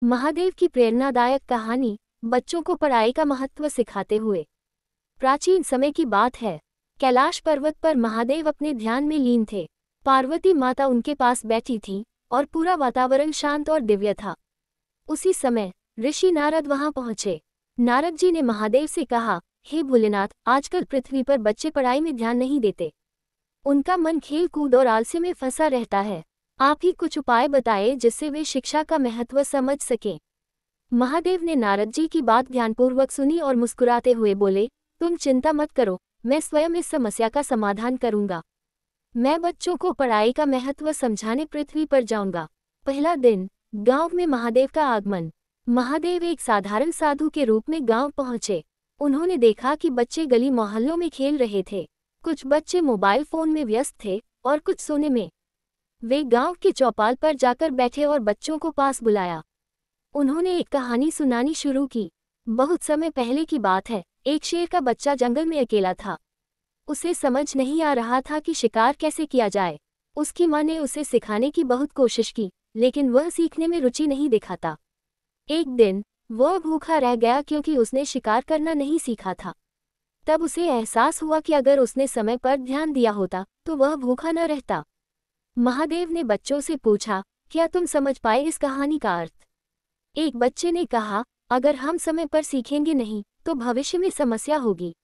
महादेव की प्रेरणादायक कहानी, बच्चों को पढ़ाई का महत्व सिखाते हुए। प्राचीन समय की बात है। कैलाश पर्वत पर महादेव अपने ध्यान में लीन थे। पार्वती माता उनके पास बैठी थी और पूरा वातावरण शांत और दिव्य था। उसी समय ऋषि नारद वहां पहुंचे। नारद जी ने महादेव से कहा, हे भोलेनाथ, आजकल पृथ्वी पर बच्चे पढ़ाई में ध्यान नहीं देते। उनका मन खेल कूद और आलस्य में फंसा रहता है। आप ही कुछ उपाय बताएं जिससे वे शिक्षा का महत्व समझ सकें। महादेव ने नारद जी की बात ध्यानपूर्वक सुनी और मुस्कुराते हुए बोले, तुम चिंता मत करो, मैं स्वयं इस समस्या का समाधान करूंगा। मैं बच्चों को पढ़ाई का महत्व समझाने पृथ्वी पर जाऊंगा। पहला दिन, गांव में महादेव का आगमन। महादेव एक साधारण साधु के रूप में गांव पहुंचे। उन्होंने देखा कि बच्चे गली मोहल्लों में खेल रहे थे। कुछ बच्चे मोबाइल फोन में व्यस्त थे और कुछ सोने में। वे गांव के चौपाल पर जाकर बैठे और बच्चों को पास बुलाया। उन्होंने एक कहानी सुनानी शुरू की। बहुत समय पहले की बात है। एक शेर का बच्चा जंगल में अकेला था। उसे समझ नहीं आ रहा था कि शिकार कैसे किया जाए। उसकी मां ने उसे सिखाने की बहुत कोशिश की, लेकिन वह सीखने में रुचि नहीं दिखाता। एक दिन वह भूखा रह गया क्योंकि उसने शिकार करना नहीं सीखा था। तब उसे एहसास हुआ कि अगर उसने समय पर ध्यान दिया होता तो वह भूखा न रहता। महादेव ने बच्चों से पूछा, क्या तुम समझ पाए इस कहानी का अर्थ? एक बच्चे ने कहा, अगर हम समय पर सीखेंगे नहीं तो भविष्य में समस्या होगी।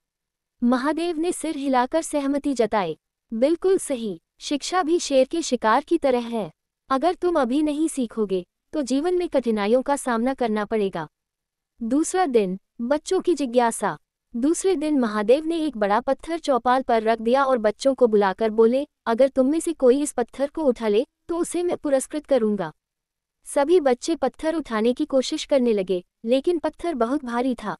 महादेव ने सिर हिलाकर सहमति जताई। बिल्कुल सही, शिक्षा भी शेर के शिकार की तरह है। अगर तुम अभी नहीं सीखोगे तो जीवन में कठिनाइयों का सामना करना पड़ेगा। दूसरा दिन, बच्चों की जिज्ञासा। दूसरे दिन महादेव ने एक बड़ा पत्थर चौपाल पर रख दिया और बच्चों को बुलाकर बोले, अगर तुम में से कोई इस पत्थर को उठा ले तो उसे मैं पुरस्कृत करूंगा। सभी बच्चे पत्थर उठाने की कोशिश करने लगे, लेकिन पत्थर बहुत भारी था।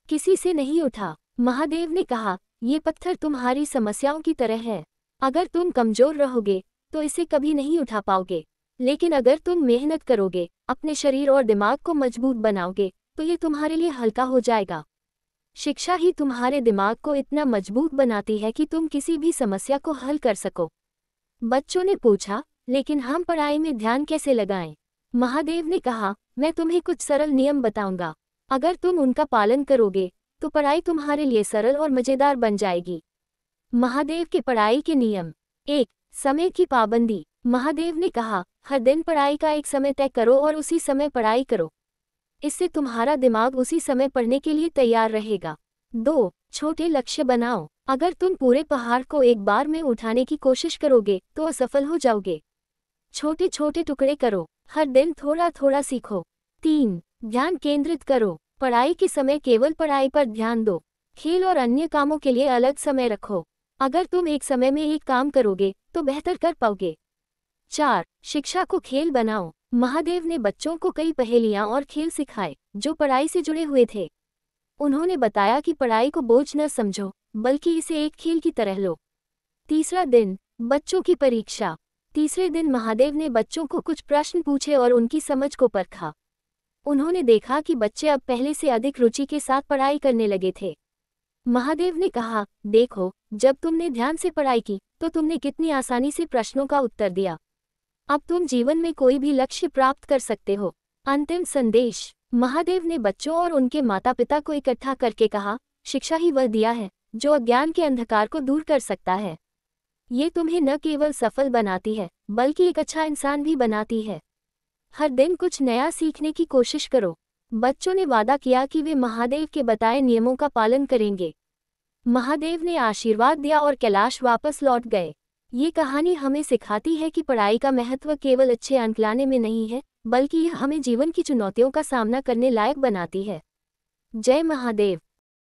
किसी से नहीं उठा। महादेव ने कहा, ये पत्थर तुम्हारी समस्याओं की तरह है। अगर तुम कमजोर रहोगे तो इसे कभी नहीं उठा पाओगे, लेकिन अगर तुम मेहनत करोगे, अपने शरीर और दिमाग को मजबूत बनाओगे, तो ये तुम्हारे लिए हल्का हो जाएगा। शिक्षा ही तुम्हारे दिमाग को इतना मजबूत बनाती है कि तुम किसी भी समस्या को हल कर सको। बच्चों ने पूछा, लेकिन हम पढ़ाई में ध्यान कैसे लगाएं? महादेव ने कहा, मैं तुम्हें कुछ सरल नियम बताऊंगा। अगर तुम उनका पालन करोगे तो पढ़ाई तुम्हारे लिए सरल और मजेदार बन जाएगी। महादेव के पढ़ाई के नियम। 1. समय की पाबंदी। महादेव ने कहा, हर दिन पढ़ाई का एक समय तय करो और उसी समय पढ़ाई करो। इससे तुम्हारा दिमाग उसी समय पढ़ने के लिए तैयार रहेगा। 2. छोटे लक्ष्य बनाओ। अगर तुम पूरे पहाड़ को एक बार में उठाने की कोशिश करोगे तो असफल हो जाओगे। छोटे छोटे टुकड़े करो, हर दिन थोड़ा थोड़ा सीखो। 3. ध्यान केंद्रित करो। पढ़ाई के समय केवल पढ़ाई पर ध्यान दो। खेल और अन्य कामों के लिए अलग समय रखो। अगर तुम एक समय में एक काम करोगे तो बेहतर कर पाओगे। 4. शिक्षा को खेल बनाओ। महादेव ने बच्चों को कई पहेलियां और खेल सिखाए जो पढ़ाई से जुड़े हुए थे। उन्होंने बताया कि पढ़ाई को बोझ न समझो, बल्कि इसे एक खेल की तरह लो। तीसरा दिन, बच्चों की परीक्षा। तीसरे दिन महादेव ने बच्चों को कुछ प्रश्न पूछे और उनकी समझ को परखा। उन्होंने देखा कि बच्चे अब पहले से अधिक रुचि के साथ पढ़ाई करने लगे थे। महादेव ने कहा, देखो, जब तुमने ध्यान से पढ़ाई की तो तुमने कितनी आसानी से प्रश्नों का उत्तर दिया। अब तुम जीवन में कोई भी लक्ष्य प्राप्त कर सकते हो। अंतिम संदेश। महादेव ने बच्चों और उनके माता पिता को इकट्ठा करके कहा, शिक्षा ही वह दिया है जो अज्ञान के अंधकार को दूर कर सकता है। ये तुम्हें न केवल सफल बनाती है, बल्कि एक अच्छा इंसान भी बनाती है। हर दिन कुछ नया सीखने की कोशिश करो। बच्चों ने वादा किया कि वे महादेव के बताए नियमों का पालन करेंगे। महादेव ने आशीर्वाद दिया और कैलाश वापस लौट गए। ये कहानी हमें सिखाती है कि पढ़ाई का महत्व केवल अच्छे अंक लाने में नहीं है, बल्कि यह हमें जीवन की चुनौतियों का सामना करने लायक बनाती है। जय महादेव।